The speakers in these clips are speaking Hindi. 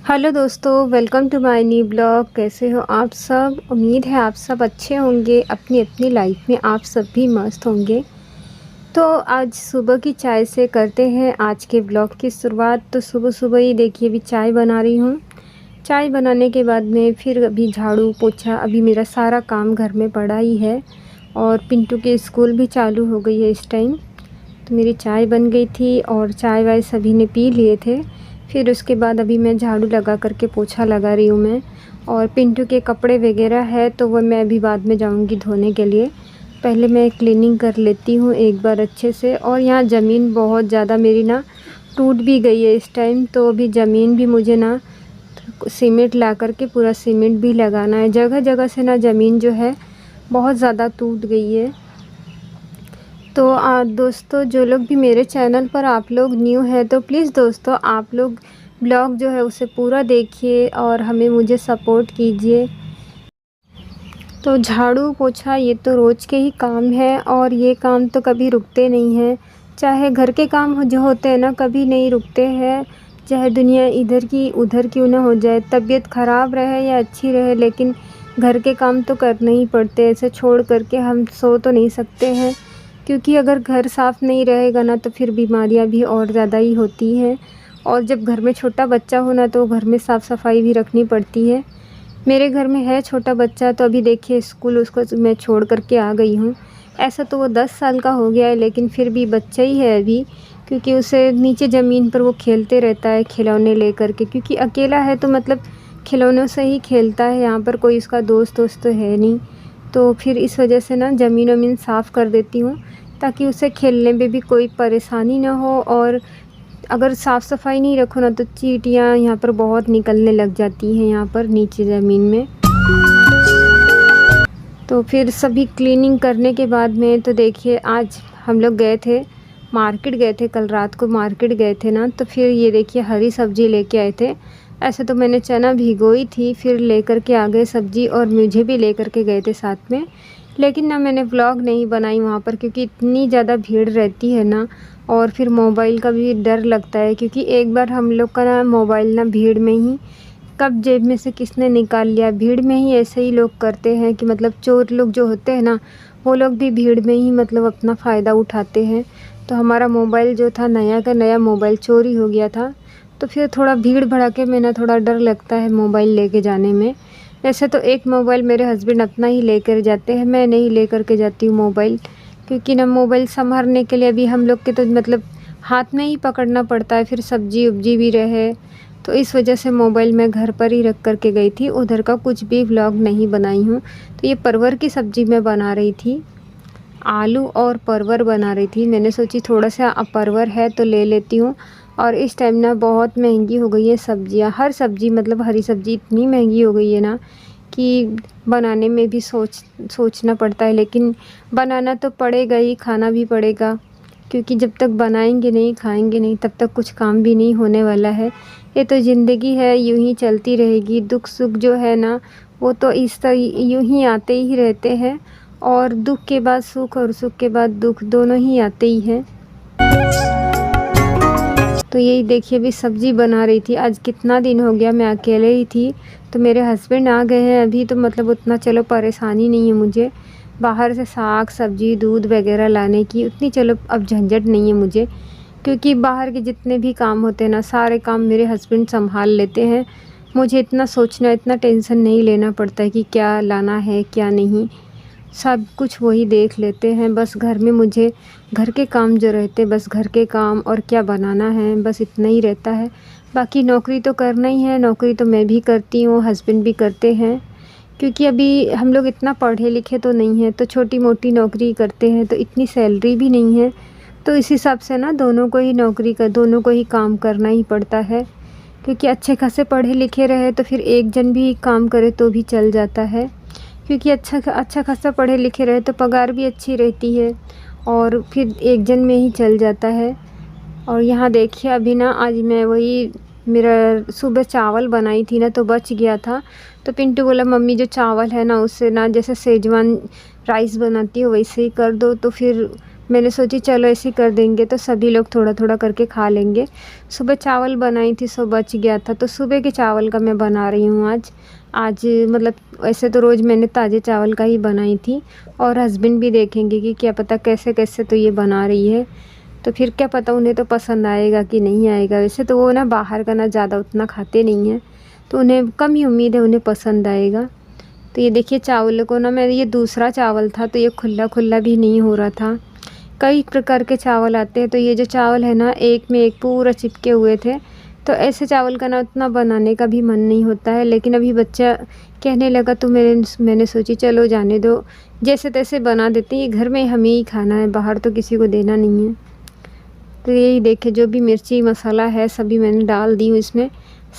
हेलो दोस्तों, welcome to my new blog. कैसे हो आप सब? उम्मीद है आप सब अच्छे होंगे, अपनी अपनी लाइफ में आप सब भी मस्त होंगे। तो आज सुबह की चाय से करते हैं आज के ब्लॉग की शुरुआत। तो सुबह सुबह ही देखिए अभी चाय बना रही हूँ। चाय बनाने के बाद में फिर अभी झाड़ू पोछा, अभी मेरा सारा काम घर में पड़ा ही है। और पिंटू के स्कूल भी चालू हो गई है इस टाइम। तो मेरी चाय बन गई थी और चाय वाय सभी ने पी लिए थे। फिर उसके बाद अभी मैं झाड़ू लगा करके पोछा लगा रही हूँ मैं। और पिंटू के कपड़े वगैरह है तो वो मैं अभी बाद में जाऊँगी धोने के लिए। पहले मैं क्लीनिंग कर लेती हूँ एक बार अच्छे से। और यहाँ ज़मीन बहुत ज़्यादा मेरी ना टूट भी गई है इस टाइम। तो अभी ज़मीन भी मुझे ना सीमेंट ला करके पूरा सीमेंट भी लगाना है। जगह जगह से ना ज़मीन जो है बहुत ज़्यादा टूट गई है। तो दोस्तों, जो लोग भी मेरे चैनल पर आप लोग न्यू है तो प्लीज़ दोस्तों आप लोग ब्लॉग जो है उसे पूरा देखिए और मुझे सपोर्ट कीजिए। तो झाड़ू पोछा ये तो रोज़ के ही काम है और ये काम तो कभी रुकते नहीं हैं। चाहे घर के काम जो होते हैं ना कभी नहीं रुकते हैं। चाहे दुनिया इधर की उधर क्यों ना हो जाए, तबीयत ख़राब रहे या अच्छी रहे, लेकिन घर के काम तो करने ही पड़ते हैं। ऐसे छोड़ करके हम सो तो नहीं सकते हैं, क्योंकि अगर घर साफ़ नहीं रहेगा ना तो फिर बीमारियां भी और ज़्यादा ही होती हैं। और जब घर में छोटा बच्चा हो ना तो घर में साफ़ सफाई भी रखनी पड़ती है। मेरे घर में है छोटा बच्चा, तो अभी देखिए स्कूल उसको मैं छोड़ करके आ गई हूँ। ऐसा तो वो 10 साल का हो गया है, लेकिन फिर भी बच्चा ही है अभी। क्योंकि उसे नीचे ज़मीन पर वो खेलते रहता है खिलौने ले करके, क्योंकि अकेला है तो मतलब खिलौनों से ही खेलता है। यहाँ पर कोई उसका दोस्त वोस्त तो है नहीं। तो फिर इस वजह से ना ज़मीन वमीन साफ़ कर देती हूँ, ताकि उसे खेलने में भी कोई परेशानी ना हो। और अगर साफ़ सफाई नहीं रखो ना तो चींटियाँ यहाँ पर बहुत निकलने लग जाती हैं यहाँ पर नीचे ज़मीन में। तो फिर सभी क्लीनिंग करने के बाद में तो देखिए आज हम लोग गए थे मार्केट, गए थे कल रात को मार्केट गए थे ना। तो फिर ये देखिए हरी सब्ज़ी लेके आए थे। ऐसे तो मैंने चना भिगोई थी, फिर लेकर के आ गए सब्ज़ी और मुझे भी लेकर के गए थे साथ में। लेकिन ना मैंने व्लॉग नहीं बनाई वहाँ पर, क्योंकि इतनी ज़्यादा भीड़ रहती है ना। और फिर मोबाइल का भी डर लगता है, क्योंकि एक बार हम लोग का ना मोबाइल ना भीड़ में ही कब जेब में से किसने निकाल लिया। भीड़ में ही ऐसे ही लोग करते हैं कि मतलब चोर लोग जो होते हैं ना वो लोग भी भीड़ में ही मतलब अपना फ़ायदा उठाते हैं। तो हमारा मोबाइल जो था नया का नया मोबाइल चोरी हो गया था। तो फिर थोड़ा भीड़ भड़ाके में ना थोड़ा डर लगता है मोबाइल लेके जाने में। वैसे तो एक मोबाइल मेरे हस्बैंड अपना ही लेकर जाते हैं, मैं नहीं लेकर के जाती हूँ मोबाइल। क्योंकि ना मोबाइल संभालने के लिए अभी हम लोग के तो मतलब हाथ में ही पकड़ना पड़ता है, फिर सब्जी उब्जी भी रहे। तो इस वजह से मोबाइल मैं घर पर ही रख कर के गई थी, उधर का कुछ भी व्लॉग नहीं बनाई हूँ। तो ये परवर की सब्ज़ी मैं बना रही थी, आलू और परवर बना रही थी। मैंने सोची थोड़ा सा परवर है तो ले लेती हूँ। और इस टाइम ना बहुत महंगी हो गई है सब्जियाँ, हर मतलब हरी सब्ज़ी इतनी महंगी हो गई है ना कि बनाने में भी सोचना पड़ता है। लेकिन बनाना तो पड़ेगा ही, खाना भी पड़ेगा, क्योंकि जब तक बनाएंगे नहीं खाएंगे नहीं तब तक कुछ काम भी नहीं होने वाला है। ये तो ज़िंदगी है, यूं ही चलती रहेगी। दुख सुख जो है ना वो तो इस तरह यूं ही आते ही रहते हैं। और दुख के बाद सुख और सुख के बाद दुख दोनों ही आते ही हैं। तो यही देखिए अभी सब्ज़ी बना रही थी। आज कितना दिन हो गया मैं अकेले ही थी, तो मेरे हस्बैंड आ गए हैं अभी। तो मतलब उतना चलो परेशानी नहीं है मुझे बाहर से साग सब्ज़ी दूध वगैरह लाने की, उतनी चलो अब झंझट नहीं है मुझे। क्योंकि बाहर के जितने भी काम होते हैं ना सारे काम मेरे हस्बैंड संभाल लेते हैं। मुझे इतना सोचना, इतना टेंशन नहीं लेना पड़ता है कि क्या लाना है क्या नहीं। सब कुछ वही देख लेते हैं। बस घर में मुझे घर के काम जो रहते हैं, बस घर के काम और क्या बनाना है, बस इतना ही रहता है। बाकी नौकरी तो करना ही है, नौकरी तो मैं भी करती हूँ, हस्बैंड भी करते हैं। क्योंकि अभी हम लोग इतना पढ़े लिखे तो नहीं हैं, तो छोटी मोटी नौकरी करते हैं, तो इतनी सैलरी भी नहीं है। तो इस हिसाब से ना दोनों को ही काम करना ही पड़ता है। क्योंकि अच्छे खासे पढ़े लिखे रहे तो फिर एक जन भी काम करे तो भी चल जाता है। क्योंकि अच्छा खासा पढ़े लिखे रहे तो पगार भी अच्छी रहती है और फिर एक जन में ही चल जाता है। और यहाँ देखिए अभी ना आज मैं वही मेरा सुबह चावल बनाई थी ना तो बच गया था। तो पिंटू बोला मम्मी जो चावल है ना उससे ना जैसे सेजवान राइस बनाती हो वैसे ही कर दो। तो फिर मैंने सोची चलो ऐसे ही कर देंगे तो सभी लोग थोड़ा थोड़ा करके खा लेंगे। सुबह चावल बनाई थी सो बच गया था, तो सुबह के चावल का मैं बना रही हूँ आज। आज मतलब वैसे तो रोज़ मैंने ताज़े चावल का ही बनाई थी, और हस्बैंड भी देखेंगे कि क्या पता कैसे कैसे तो ये बना रही है, तो फिर क्या पता उन्हें तो पसंद आएगा कि नहीं आएगा। वैसे तो वो ना बाहर का ना ज़्यादा उतना खाते नहीं हैं, तो उन्हें कम ही उम्मीद है उन्हें पसंद आएगा। तो ये देखिए चावल को ना, मैं ये दूसरा चावल था तो ये खुला खुला भी नहीं हो रहा था। कई प्रकार के चावल आते हैं, तो ये जो चावल है ना एक में एक पूरा चिपके हुए थे, तो ऐसे चावल का ना उतना बनाने का भी मन नहीं होता है। लेकिन अभी बच्चा कहने लगा तो मैंने सोची चलो जाने दो, जैसे तैसे बना देते हैं, ये घर में हमें ही खाना है, बाहर तो किसी को देना नहीं है। तो यही देखिए जो भी मिर्ची मसाला है सभी मैंने डाल दी हूँ इसमें।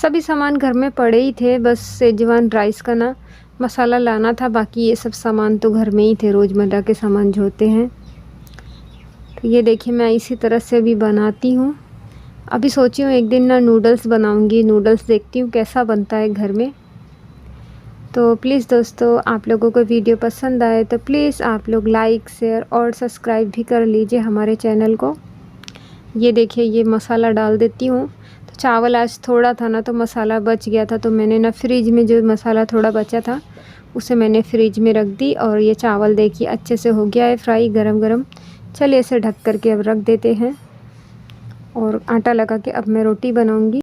सभी सामान घर में पड़े ही थे, बस सेजवान राइस का ना मसाला लाना था, बाकी ये सब सामान तो घर में ही थे, रोज़मर्रा के सामान जो होते हैं। तो ये देखिए मैं इसी तरह से अभी बनाती हूँ। अभी सोची हूँ एक दिन ना नूडल्स बनाऊँगी, नूडल्स देखती हूँ कैसा बनता है घर में। तो प्लीज़ दोस्तों, आप लोगों को वीडियो पसंद आए तो प्लीज़ आप लोग लाइक शेयर और सब्सक्राइब भी कर लीजिए हमारे चैनल को। ये देखिए ये मसाला डाल देती हूँ। तो चावल आज थोड़ा था ना तो मसाला बच गया था, तो मैंने ना फ्रिज में जो मसाला थोड़ा बचा था उसे मैंने फ्रिज में रख दी। और ये चावल देखिए अच्छे से हो गया है फ्राई गरम गरम। चलिए इसे ढक कर के अब रख देते हैं, और आटा लगा के अब मैं रोटी बनाऊँगी।